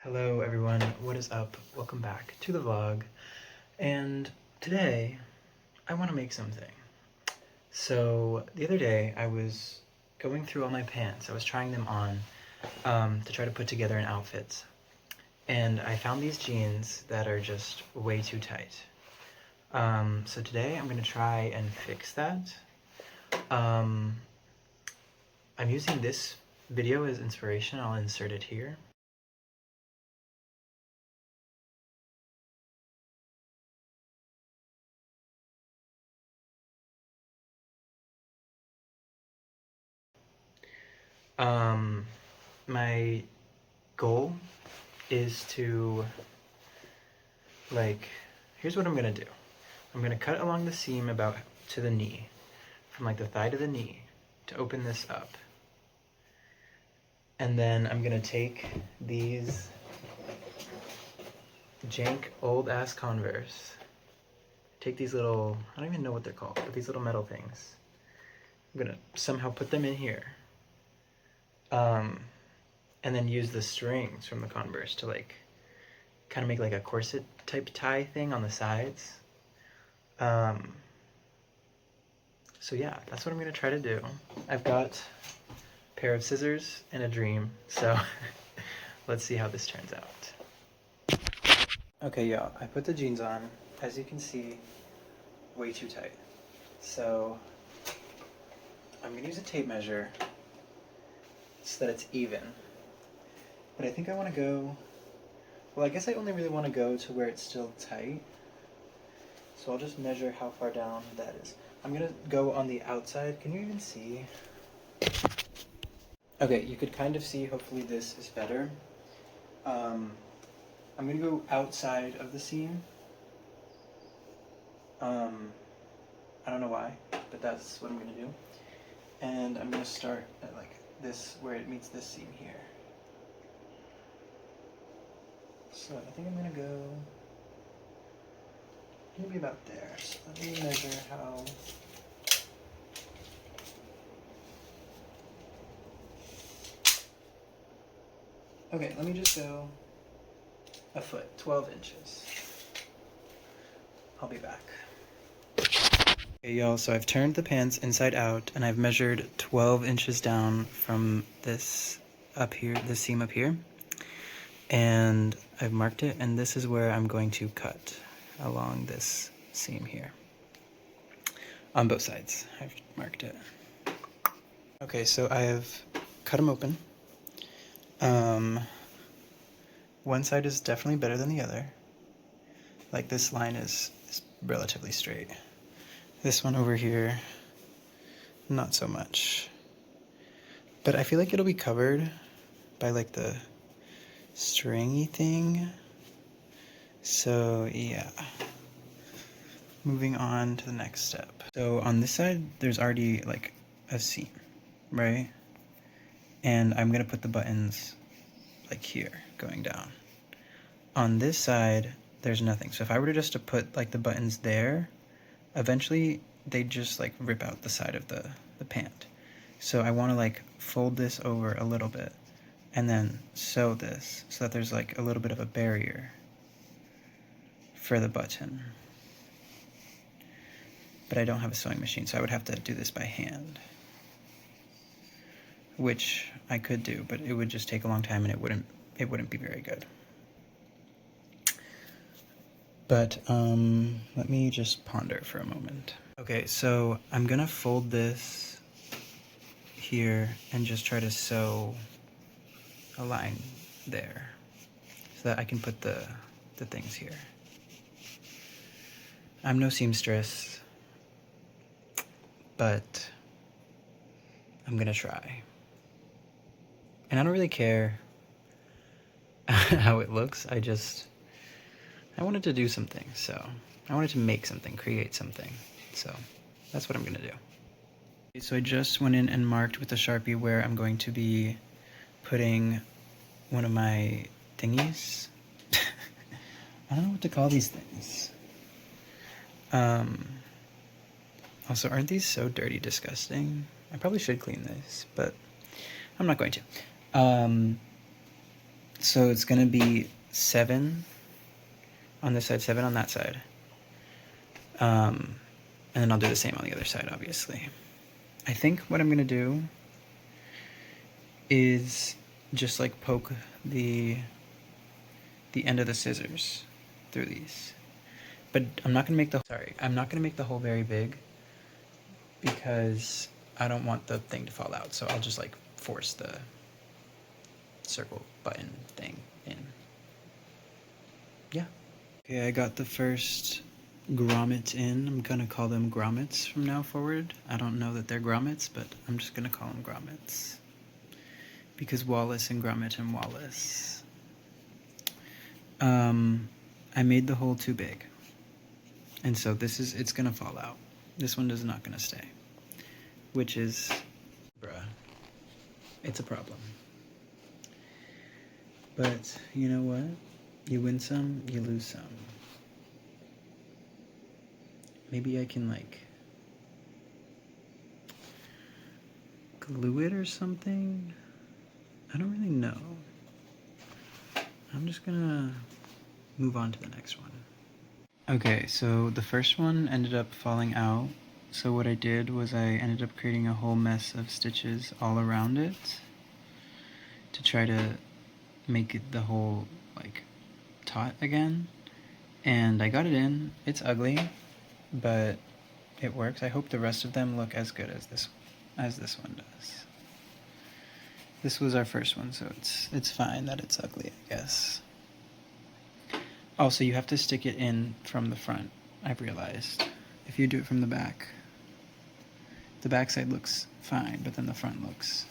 Hello everyone, what is up? Welcome back to the vlog. And today I want to make something. So the other day I was going through all my pants. I was trying them on to try to put together an outfit. And I found these jeans that are just way too tight. So today I'm going to try and fix that. I'm using this video as inspiration. I'll insert it here. My goal is to, here's what I'm gonna do. I'm gonna cut along the seam about to the knee, from like the thigh to the knee, to open this up. And then I'm gonna take these jank old ass Converse, take these little, I don't even know what they're called, but these little metal things. I'm gonna somehow put them in here. And then use the strings from the Converse to kind of make like a corset type tie thing on the sides. So yeah, that's what I'm gonna try to do. I've got a pair of scissors and a dream, so let's see how this turns out. Okay, y'all, I put the jeans on. As you can see, way too tight. So I'm gonna use a tape measure so that it's even. But I think I wanna go, well, I guess I only really wanna go to where it's still tight. So I'll just measure how far down that is. I'm gonna go on the outside. Can you even see? Okay, you could kind of see, hopefully this is better. I'm gonna go outside of the seam. I don't know why, but that's what I'm gonna do. And I'm gonna start at like this, where it meets this seam here. So I think I'm gonna go maybe about there. So let me measure how. Okay, let me just go a foot, 12 inches. I'll be back. Okay, y'all, so I've turned the pants inside out and I've measured 12 inches down from this up here, this seam up here. And I've marked it, and this is where I'm going to cut along this seam here. On both sides, I've marked it. Okay, so I have cut them open. One side is definitely better than the other. Like this line is relatively straight. This one over here, not so much. But I feel like it'll be covered by like the stringy thing. So yeah. Moving on to the next step. So on this side, there's already like a seam, right? And I'm gonna put the buttons like here, going down. On this side, there's nothing. So if I were to just to put like the buttons there, eventually they'd just like rip out the side of the pant. So I wanna like fold this over a little bit and then sew this so that there's like a little bit of a barrier for the button. But I don't have a sewing machine, so I would have to do this by hand. Which I could do, but it would just take a long time and it wouldn't be very good. But let me just ponder for a moment. Okay, so I'm gonna fold this here and just try to sew a line there so that I can put the things here. I'm no seamstress, but I'm gonna try. And I don't really care how it looks. I wanted to do something, so I wanted to make something, create something. So that's what I'm gonna do. Okay, so I just went in and marked with a Sharpie where I'm going to be putting one of my thingies. I don't know what to call these things. Also, aren't these so dirty, disgusting? I probably should clean this, but I'm not going to. So it's gonna be 7 on this side, 7 on that side. And then I'll do the same on the other side, obviously. I think what I'm gonna do is just like poke the end of the scissors through these. But I'm not gonna make the hole very big because I don't want the thing to fall out. So I'll just like force the circle button thing in. Yeah. Okay, I got the first grommets in. I'm gonna call them grommets from now forward. I don't know that they're grommets, but I'm just gonna call them grommets. Because Wallace and Grommet and Wallace. I made the hole too big. And so it's gonna fall out. This one is not gonna stay. Which is, bruh, it's a problem. But you know what? You win some, you lose some. Maybe I can like glue it or something? I don't really know. I'm just gonna move on to the next one. Okay, so the first one ended up falling out. So what I did was I ended up creating a whole mess of stitches all around it to try to make it the whole like taut again. And I got it in. It's ugly, but it works. I hope the rest of them look as good as this one does. This was our first one, so it's fine that it's ugly, I guess. Also, you have to stick it in from the front, I've realized. If you do it from the back side looks fine, but then the front looks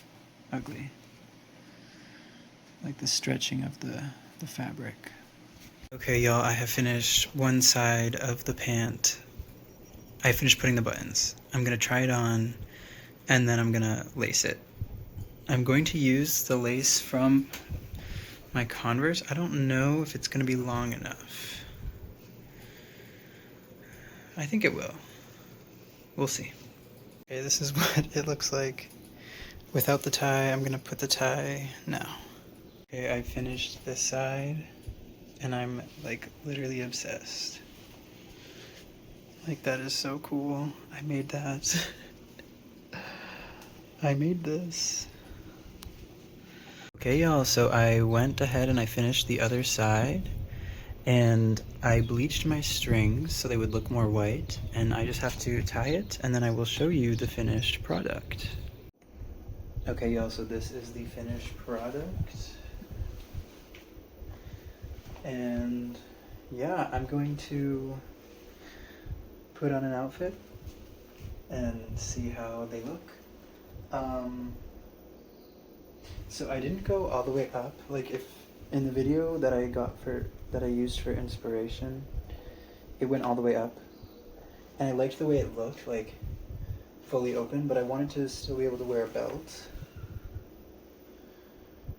ugly. Like the stretching of the fabric. Okay, y'all, I have finished one side of the pant. I finished putting the buttons. I'm gonna try it on, and then I'm gonna lace it. I'm going to use the lace from my Converse. I don't know if it's gonna be long enough. I think it will. We'll see. Okay, this is what it looks like without the tie. I'm gonna put the tie now. Okay, I finished this side, and I'm like literally obsessed. Like, that is so cool. I made that. I made this. Okay, y'all, so I went ahead and I finished the other side, and I bleached my strings so they would look more white, and I just have to tie it, and then I will show you the finished product. Okay, y'all, so this is the finished product. And yeah, I'm going to put on an outfit and see how they look. So I didn't go all the way up. Like, if in the video that I used for inspiration, it went all the way up, and I liked the way it looked, like fully open, but I wanted to still be able to wear a belt,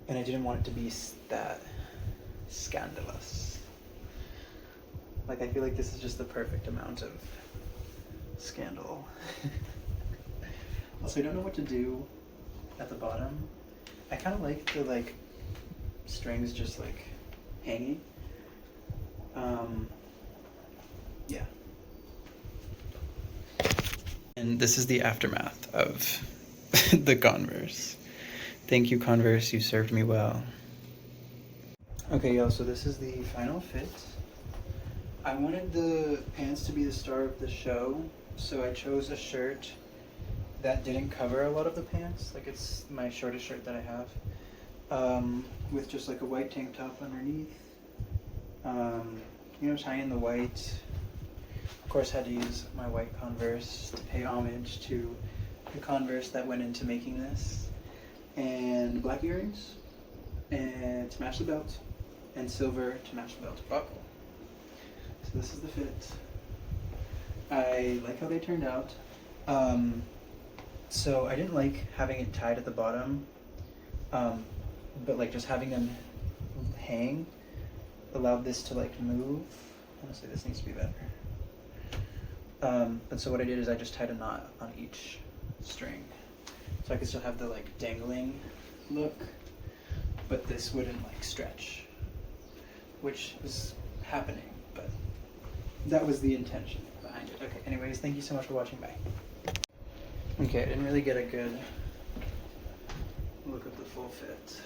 and I didn't want it to be that scandalous. Like, I feel like this is just the perfect amount of scandal. Also, I don't know what to do at the bottom. I kind of like the strings just like hanging. Yeah. And this is the aftermath of the Converse. Thank you, Converse, you served me well. Okay, y'all, so this is the final fit. I wanted the pants to be the star of the show, so I chose a shirt that didn't cover a lot of the pants. Like, it's my shortest shirt that I have, with just like a white tank top underneath. You know, tie in the white. Of course, had to use my white Converse to pay homage to the Converse that went into making this. And black earrings, and to match the belt, and silver to match the belt buckle. So this is the fit. I like how they turned out. So I didn't like having it tied at the bottom, but like just having them hang allowed this to like move. Honestly, this needs to be better. But so what I did is I just tied a knot on each string, so I could still have the like dangling look, but this wouldn't like stretch, which was happening, but that was the intention behind it. Okay, anyways, thank you so much for watching. Bye. Okay, I didn't really get a good look at the full fit.